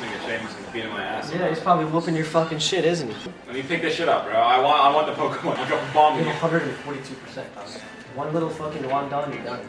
nigga Seamus is beating my ass. Yeah, he's probably whooping your fucking shit, isn't he? Let me pick this shit up, bro. I want the Pokemon. I'll drop a bomb in You you. have 142%. One little fucking Wandon, you're done.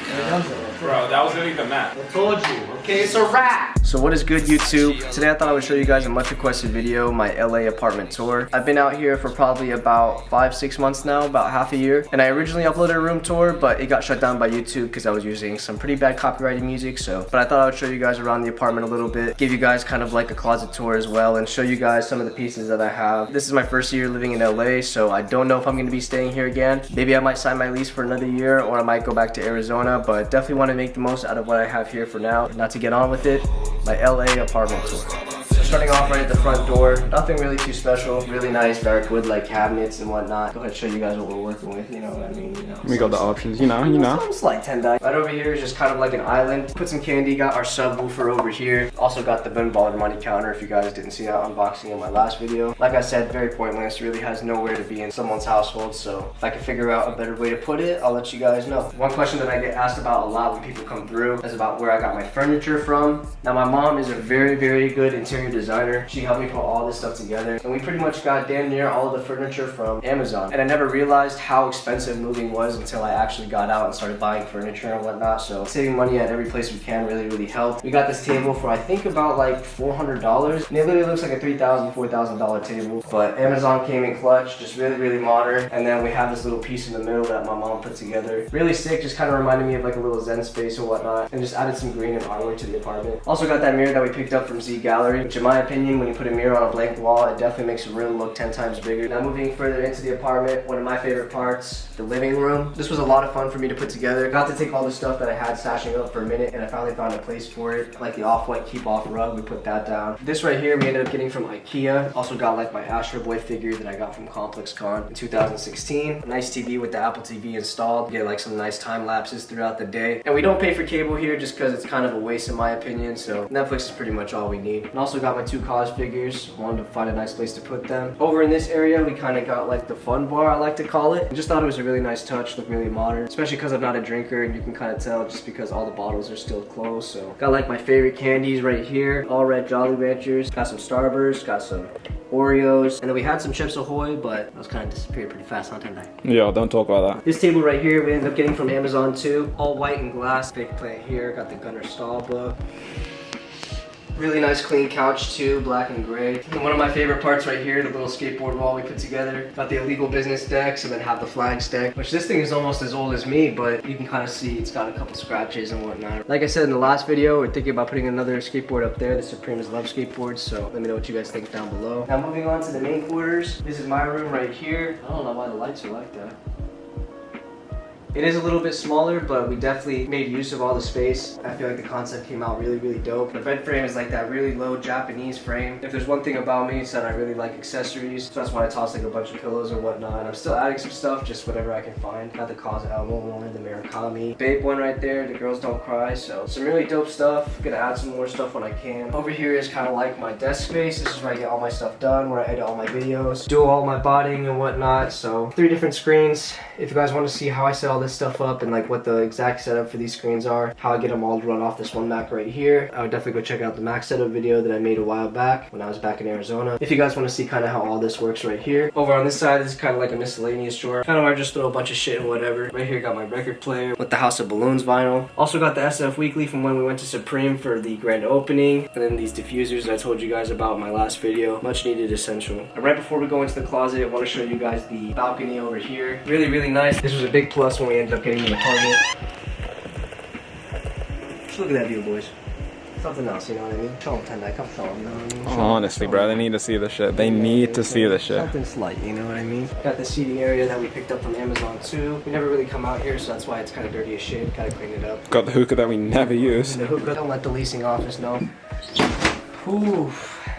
You're done, Bro, that was gonna be the map. I told you, okay, it's a wrap! So what is good, YouTube? Today I thought I would show you guys a much requested video, my LA apartment tour. I've been out here for probably about 5-6 months now, about half a year. And I originally uploaded a room tour, but it got shut down by YouTube because I was using some pretty bad copyrighted music. But I thought I would show you guys around the apartment a little bit, give you guys kind of like a closet tour as well, and show you guys some of the pieces that I have. This is my first year living in LA, so I don't know if I'm gonna be staying here again. Maybe I might sign my lease for another year, or I might go back to Arizona, but definitely want to make the most out of what I have here for now. Not to get on with it, my LA apartment tour. So starting off right at the front door, nothing really too special. Really nice dark wood like cabinets and whatnot. Go ahead and show you guys what we're working with, you know what I mean? You know, We got the options, you know. Some slight Tendai. Right over here is just kind of like an island. Put some candy, got our subwoofer over here. Also got the Ben Baller money counter if you guys didn't see that unboxing in my last video. Like I said, very pointless, really has nowhere to be in someone's household, so if I can figure out a better way to put it, I'll let you guys know. One question that I get asked about a lot when people come through is about where I got my furniture from. Now my mom is a very, very good interior designer. She helped me put all this stuff together, and we pretty much got damn near all of the furniture from Amazon. And I never realized how expensive moving was until I actually got out and started buying furniture and whatnot. So saving money at every place we can really helped. We got this table for I think about like $400, and it literally looks like a $3,000, $4,000 table. But Amazon came in clutch, just really modern. And then we have this little piece in the middle that my mom put together. Really sick, just kind of reminded me of like a little zen space or whatnot, and just added some green and artwork to the apartment. Also got that mirror that we picked up from Z Gallery, which in my opinion, when you put a mirror on a blank wall, it definitely makes a room look 10 times bigger. Now moving further into the apartment, one of my favorite parts, the living room. This was a lot of fun for me to put together. Got to take all the stuff that I had stashing up for a minute, and I finally found a place for it. Like the off-white keep off rug, we put that down. This right here we ended up getting from IKEA. Also got like my Astro Boy figure that I got from Complex Con in 2016. A nice TV with the Apple TV installed. Get like some nice time lapses throughout the day. And we don't pay for cable here just because it's kind of a waste in my opinion, so Netflix is pretty much all we need. And also got my two Cause figures. Wanted to find a nice place to put them. Over in this area we kind of got like the fun bar, I like to call it. I just thought it was a really nice touch, looked really modern, especially because I'm not a drinker, and you can kind of tell just because all the bottles are still closed. So got like my favorite candies right here, all red Jolly Ranchers, got some Starburst, got some Oreos, and then we had some Chips Ahoy, but those kind of disappeared pretty fast, huh, Tendai? Yeah, don't talk about that. This table right here we ended up getting from Amazon too, all white and glass. Big plant here, got the Gunnar Stahl book. Really nice clean couch too, black and gray. And one of my favorite parts right here, the little skateboard wall we put together. Got the illegal business decks and then have the flags deck, which this thing is almost as old as me, but you can kind of see it's got a couple scratches and whatnot. Like I said in the last video, we're thinking about putting another skateboard up there, the Supreme's Love skateboard, so let me know what you guys think down below. Now moving on to the main quarters. This is my room right here. I don't know why the lights are like that. It is a little bit smaller, but we definitely made use of all the space. I feel like the concept came out really dope. The bed frame is like that really low Japanese frame. If there's one thing about me, it's that I really like accessories. So that's why I toss like a bunch of pillows or whatnot. I'm still adding some stuff, just whatever I can find. Got the Cause Elmo one, the Murakami. Babe one right there, the girls don't cry. So some really dope stuff. Gonna add some more stuff when I can. Over here is kind of like my desk space. This is where I get all my stuff done, where I edit all my videos, do all my botting and whatnot. So 3 different screens. If you guys want to see how I set all this stuff up and like what the exact setup for these screens are, how I get them all to run off this one Mac right here, I would definitely go check out the Mac setup video that I made a while back when I was back in Arizona. If you guys want to see kind of how all this works right here. Over on this side, this is kind of like a miscellaneous drawer. Kind of where I just throw a bunch of shit and whatever. Right here got my record player with the House of Balloons vinyl. Also got the SF Weekly from when we went to Supreme for the grand opening. And then these diffusers that I told you guys about in my last video. Much needed essential. And right before we go into the closet, I want to show you guys the balcony over here. Really nice. This was a big plus when we ended up getting the apartment. Just look at that view, boys. Something else, you know what I mean? Show them, Tendai, come show them, you know what I mean? Honestly, bro, they need to see the shit. They need to see the shit. Something slight, you know what I mean? Got the seating area that we picked up from Amazon too. We never really come out here, so that's why it's kind of dirty as shit. Gotta clean it up. Got the hookah that we never use. The hookah, don't let the leasing office know. Ooh.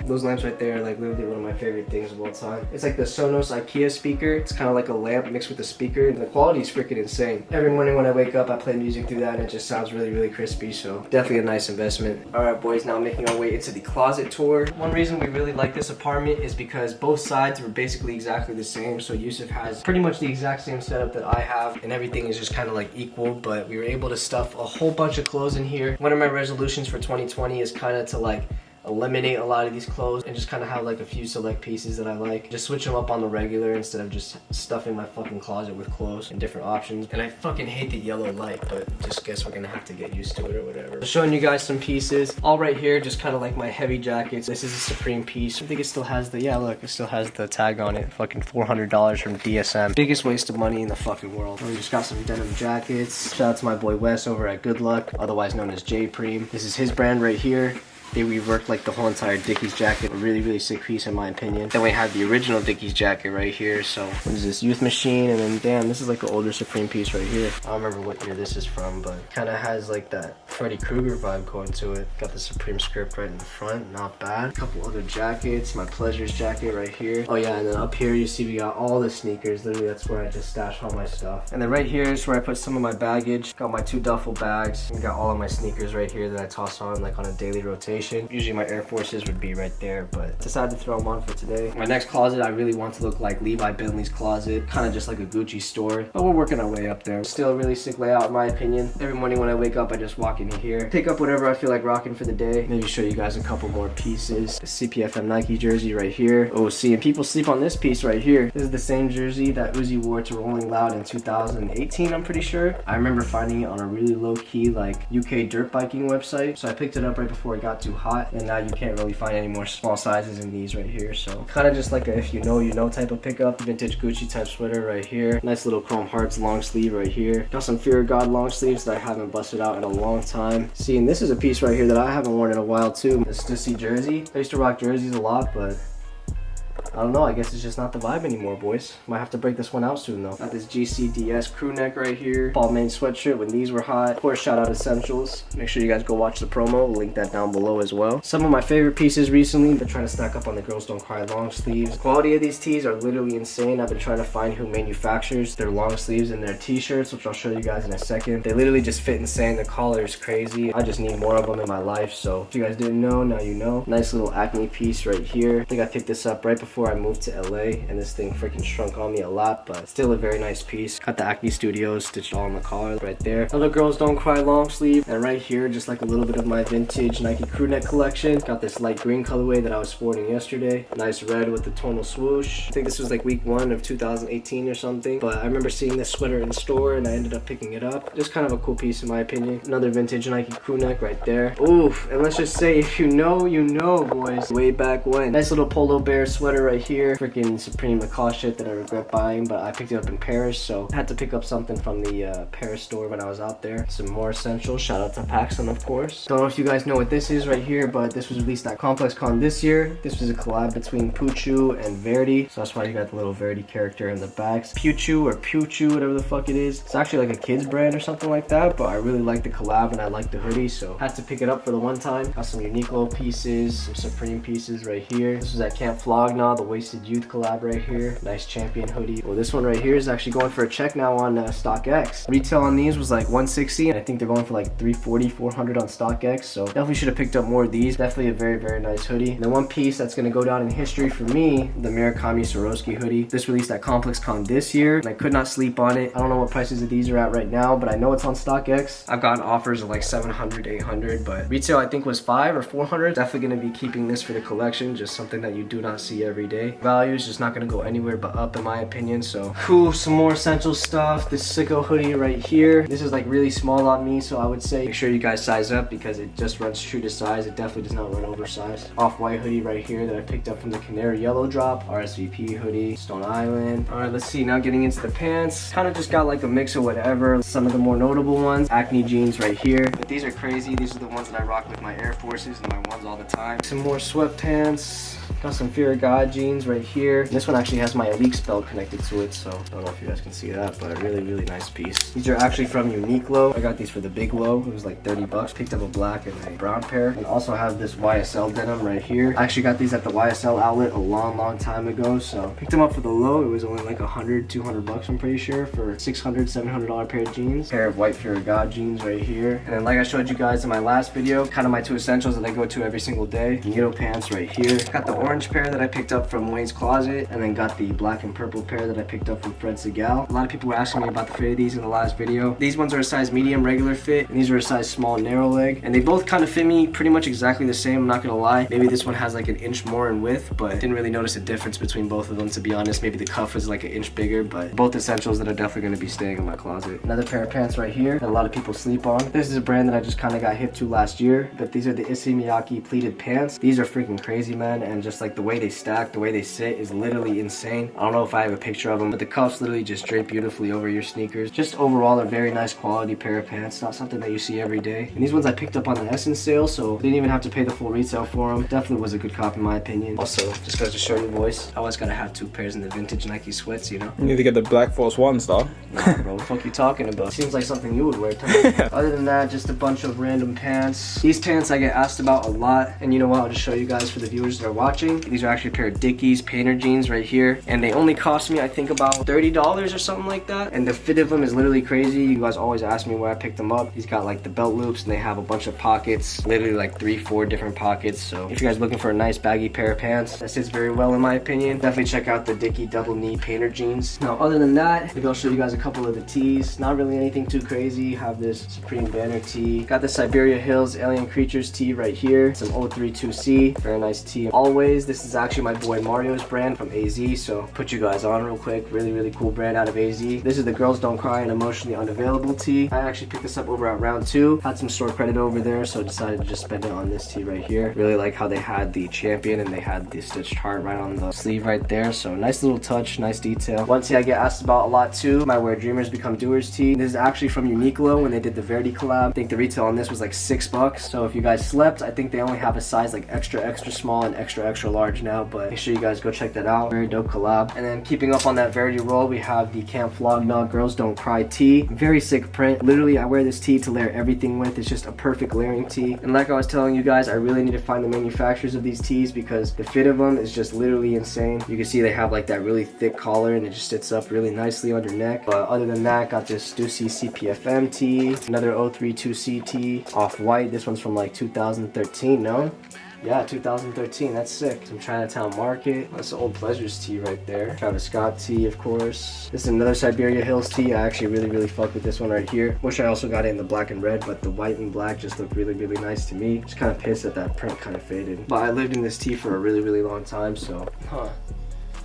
Those lamps right there are like literally one of my favorite things of all time. It's like the Sonos IKEA speaker. It's kind of like a lamp mixed with a speaker, and the quality is freaking insane. Every morning when I wake up, I play music through that, and it just sounds really, really crispy. So definitely a nice investment. All right, boys, now making our way into the closet tour. One reason we really like this apartment is because both sides were basically exactly the same. So Yusuf has pretty much the exact same setup that I have, and everything is just kind of like equal, but we were able to stuff a whole bunch of clothes in here. One of my resolutions for 2020 is kind of to like eliminate a lot of these clothes and just kind of have like a few select pieces that I like. Just switch them up on the regular instead of just stuffing my fucking closet with clothes and different options. And I fucking hate the yellow light, but just guess we're gonna have to get used to it or whatever. Showing you guys some pieces. All right here, just kind of like my heavy jackets. This is a Supreme piece. I think it still has the, yeah, look, it still has the tag on it. Fucking $400 from DSM. Biggest waste of money in the fucking world. We just got some denim jackets. Shout out to my boy Wes over at Good Luck, otherwise known as J Preem. This is his brand right here. They reworked like the whole entire Dickies jacket. A really, really sick piece in my opinion. Then we have the original Dickies jacket right here. So what is this? Youth Machine. And then damn, this is like an older Supreme piece right here. I don't remember what year this is from, but kind of has like that Freddy Krueger vibe going to it. Got the Supreme script right in the front. Not bad. A couple other jackets. My Pleasures jacket right here. Oh yeah, and then up here you see we got all the sneakers. Literally that's where I just stash all my stuff. And then right here is where I put some of my baggage. Got my 2 duffel bags. And got all of my sneakers right here that I toss on like on a daily rotation. Usually my Air Forces would be right there, but decided to throw them on for today. My next closet, I really want to look like Levi Bentley's closet, kind of just like a Gucci store, but we're working our way up there. Still a really sick layout in my opinion. Every morning when I wake up, I just walk into here, pick up whatever I feel like rocking for the day, maybe show you guys a couple more pieces. The CPFM Nike jersey right here. Oh, seeing people sleep on this piece right here. This is the same jersey that Uzi wore to Rolling Loud in 2018, I'm pretty sure. I remember finding it on a really low-key like UK dirt biking website, so I picked it up right before it got too hot. And now you can't really find any more small sizes in these right here. So kind of just like a if you know, you know type of pickup. Vintage Gucci type sweater right here. Nice little Chrome Hearts long sleeve right here. Got some Fear of God long sleeves that I haven't busted out in a long time. See, and this is a piece right here that I haven't worn in a while too. This Stussy jersey. I used to rock jerseys a lot, but I don't know, I guess it's just not the vibe anymore, boys. Might have to break this one out soon though. Got this GCDS crew neck right here. Balmain sweatshirt when these were hot. Of course, shout out Essentials. Make sure you guys go watch the promo. We'll link that down below as well. Some of my favorite pieces recently, been trying to stack up on the Girls Don't Cry long sleeves. The quality of these tees are literally insane. I've been trying to find who manufactures their long sleeves and their t-shirts, which I'll show you guys in a second. They literally just fit insane. The collar is crazy. I just need more of them in my life. So if you guys didn't know, now you know. Nice little Acne piece right here. I think I picked this up right before I moved to LA, and this thing freaking shrunk on me a lot, but still a very nice piece. Got the Acne Studios stitched all on the collar right there. Another Girls Don't Cry long sleeve, and right here just like a little bit of my vintage Nike crew neck collection. Got this light green colorway that I was sporting yesterday. Nice red with the tonal swoosh. I think this was like week 1 of 2018 or something, but I remember seeing this sweater in the store and I ended up picking it up. Just kind of a cool piece in my opinion. Another vintage Nike crew neck right there. Oof, and let's just say if you know, you know, boys. Way back when. Nice little Polo Bear sweater right here. Freaking Supreme Lacoste shit that I regret buying, but I picked it up in Paris, so I had to pick up something from the Paris store when I was out there. Some more Essentials. Shout out to Paxson, of course. Don't know if you guys know what this is right here, but this was released at ComplexCon this year. This was a collab between Puchu and Verdi, so that's why you got the little Verdi character in the backs. Puchu or Puchu, whatever the fuck it is. It's actually like a kid's brand or something like that, but I really like the collab and I like the hoodie, so had to pick it up for the one time. Got some Uniqlo pieces, some Supreme pieces right here. This was at Camp Flog Gnaw, the Wasted Youth collab right here. Nice Champion hoodie. Well, this one right here is actually going for a check now on StockX. Retail on these was like $160, and I think they're going for like $340, $400 on StockX, so definitely should have picked up more of these. Definitely a very, very nice hoodie. And then one piece that's going to go down in history for me, the Murakami Swarovski hoodie. This released at ComplexCon this year, and I could not sleep on it. I don't know what prices of these are at right now, but I know it's on StockX. I've gotten offers of like $700, $800, but retail I think was $500 or $400. Definitely going to be keeping this for the collection, just something that you do not see every day. Value is just not going to go anywhere but up in my opinion. So cool, some more essential stuff. This Sicko hoodie right here. This is like really small on me, so I would say make sure you guys size up because it just runs true to size. It definitely does not run oversized. Off-white hoodie right here that I picked up from the Canary Yellow drop. RSVP hoodie, Stone Island. All right, let's see, now getting into the pants. Kind of just got like a mix of whatever. Some of the more notable ones, Acne jeans right here, but these are crazy. These are the ones that I rock with my Air Forces and my ones all the time. Some more sweatpants. Got some Fear of God jeans right here. This one actually has my Elite belt connected to it, so I don't know if you guys can see that, but really, really nice piece. These are actually from Uniqlo. I got these for the big low. It was like 30 bucks. Picked up a black and a brown pair. And also have this YSL denim right here. I actually got these at the YSL outlet a long time ago, so picked them up for the low. It was only like 100, 200 bucks, I'm pretty sure, for $600, $700 pair of jeans. Pair of white Fear of God jeans right here. And then like I showed you guys in my last video, kind of my two essentials that I go to every single day. Needle pants right here. Got the orange pair that I picked up from Wayne's Closet, and then got the black and purple pair that I picked up from Fred Segal. A lot of people were asking me about the fit of these in the last video. These ones are a size medium regular fit, and these are a size small narrow leg, and they both kind of fit me pretty much exactly the same. I'm not gonna lie, maybe this one has like an inch more in width, but didn't really notice a difference between both of them, to be honest. Maybe the cuff is like an inch bigger, but both essentials that are definitely going to be staying in my closet. Another pair of pants right here that a lot of people sleep on. This is a brand that I just kind of got hip to last year, but these are the Issey Miyake pleated pants. These are freaking crazy, man, and just like the way they stack, the way they sit is literally insane. I don't know if I have a picture of them, but the cuffs literally just drape beautifully over your sneakers. Just overall a very nice quality pair of pants, not something that you see every day. And these ones I picked up on the Essence sale, so didn't even have to pay the full retail for them. Definitely was a good cop in my opinion. Also, just goes to show you, boys, I always gotta have two pairs in the vintage Nike sweats, you know? You need to get the Black Force ones, though. Nah, bro, what the fuck you talking about? Seems like something you would wear. Other than that, just a bunch of random pants. These pants I get asked about a lot, and you know what? I'll just show you guys for the viewers that are watching. These are actually a pair of Dickies Painter jeans right here, and they only cost me, I think, about $30 or something like that. And the fit of them is literally crazy. You guys always ask me where I picked them up. These got like the belt loops, and they have a bunch of pockets, literally like 3-4 different pockets. So if you guys are looking for a nice baggy pair of pants that sits very well in my opinion, definitely check out the Dickie double knee Painter jeans. Now other than that, maybe I'll show you guys a couple of the tees. Not really anything too crazy. Have this Supreme Banner tee. Got the Siberia Hills Alien Creatures tee right here. Some 032C, very nice tee. Always, this is actually my boy Mario's brand from AZ, so put you guys on real quick. Really cool brand out of AZ. This is the Girls Don't Cry and Emotionally Unavailable tee. I actually picked this up over at Round 2. Had some store credit over there, so decided to just spend it on this tee right here. Really like how they had the champion and they had the stitched heart right on the sleeve right there, so nice little touch, nice detail. One tee I get asked about a lot too, my Where Dreamers Become Doers tee. This is actually from Uniqlo when they did the Verdi collab. I think the retail on this was like $6, so if you guys slept, I think they only have a size like extra small and extra large now, but make sure you guys go check that out. Very dope collab. And then keeping up on that Verdi roll, we have the Camp Flog Gnaw Girls Don't Cry tee. Very sick print. Literally, I wear this tee to layer everything with. It's just a perfect layering tee. And like I was telling you guys, I really need to find the manufacturers of these tees because the fit of them is just literally insane. You can see they have like that really thick collar and it just sits up really nicely on your neck. But other than that, got this Stussy CPFM tee, another 032C tee, off-white. This one's from like 2013, no? Yeah, 2013, that's sick. Some Chinatown Market. That's the Old Pleasures tee right there. Travis Scott tee, of course. This is another Siberia Hills tee. I actually really fuck with this one right here. Wish I also got it in the black and red, but the white and black just look really nice to me. Just kind of pissed that that print kind of faded. But I lived in this tee for a really long time, so.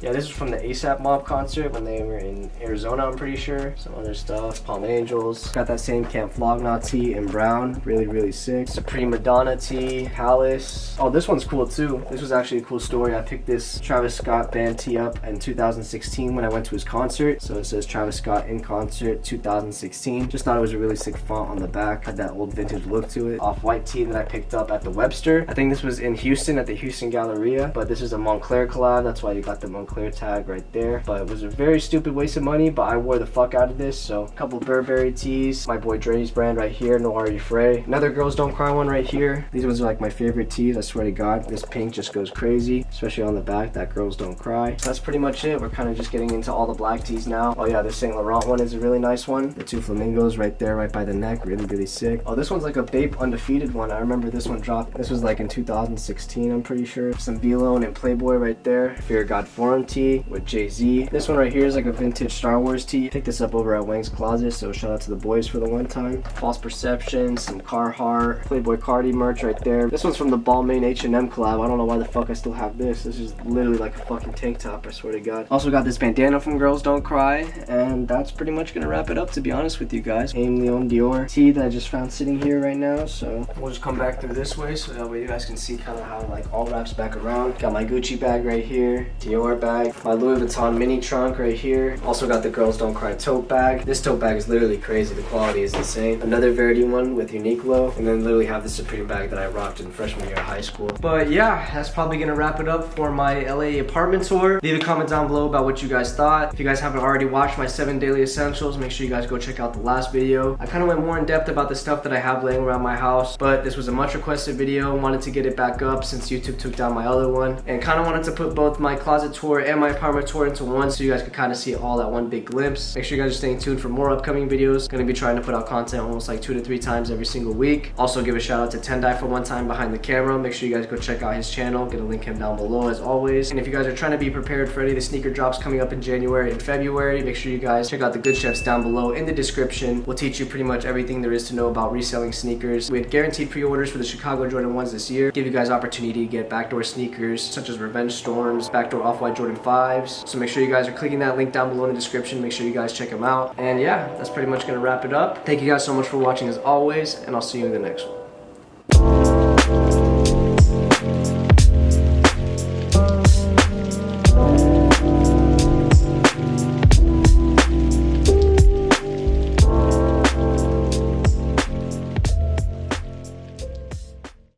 Yeah, this is from the ASAP Mob concert when they were in Arizona, I'm pretty sure. Some other stuff. Palm Angels. Got that same Camp Flog Gnaw tee in brown. Really sick. Supreme Madonna tee. Palace. Oh, this one's cool too. This was actually a cool story. I picked this Travis Scott band tee up in 2016 when I went to his concert. So it says Travis Scott in concert 2016. Just thought it was a really sick font on the back. Had that old vintage look to it. Off-white tee that I picked up at the Webster. I think this was in Houston at the Houston Galleria. But this is a Montclair collab. That's why you got the Montclair tag right there. But it was a very stupid waste of money, but I wore the fuck out of this. So a couple Burberry tees, my boy Dre's brand right here, Noir Frey. Another Girls Don't Cry one right here. These ones are like my favorite tees, I swear to God. This pink just goes crazy, especially on the back, that Girls Don't Cry. So that's pretty much it. We're kind of just getting into all the black tees now. Oh yeah, this Saint Laurent one is a really nice one. The two flamingos right there, right by the neck, really sick. Oh, this one's like a Bape Undefeated one. I remember this one dropped. This was like in 2016, I'm pretty sure. Some V-Lone and Playboy right there. Fear of God Forum tee with Jay-Z. This one right here is like a vintage Star Wars tee. Picked this up over at Wang's Closet, so shout out to the boys for the one time. False Perception, some Carhartt, Playboy Cardi merch right there. This one's from the Balmain H&M collab. I don't know why the fuck I still have this. This is literally like a fucking tank top, I swear to God. Also got this bandana from Girls Don't Cry, and that's pretty much gonna wrap it up, to be honest with you guys. Aim Leon Dior tee that I just found sitting here right now, so we'll just come back through this way so that way you guys can see kind of how like all wraps back around. Got my Gucci bag right here, Dior bag, my Louis Vuitton mini trunk right here. Also got the Girls Don't Cry tote bag. This tote bag is literally crazy. The quality is insane. Another Verity one with Uniqlo, and then literally have the Supreme bag that I rocked in freshman year of high school. But yeah, that's probably gonna wrap it up for my LA apartment tour. Leave a comment down below about what you guys thought. If you guys haven't already watched my 7 daily essentials, make sure you guys go check out the last video. I kind of went more in depth about the stuff that I have laying around my house, but this was a much requested video. Wanted to get it back up since YouTube took down my other one, and kind of wanted to put both my closet tour and my apartment tour into one so you guys could kind of see it all at one big glimpse. Make sure you guys are staying tuned for more upcoming videos. Gonna be trying to put out content almost like 2 to 3 times every single week. Also give a shout out to Tendai for one time behind the camera. Make sure you guys go check out his channel. Gonna link him down below as always. And if you guys are trying to be prepared for any of the sneaker drops coming up in January and February, make sure you guys check out the Good Chefs down below in the description. We'll teach you pretty much everything there is to know about reselling sneakers. We had guaranteed pre-orders for the Chicago Jordan 1s this year. Give you guys opportunity to get backdoor sneakers such as Revenge Storms, backdoor Off-White Jordan 5s. So make sure you guys are clicking that link down below in the description. Make sure you guys check them out. And yeah, that's pretty much gonna wrap it up. Thank you guys so much for watching as always, and I'll see you in the next one.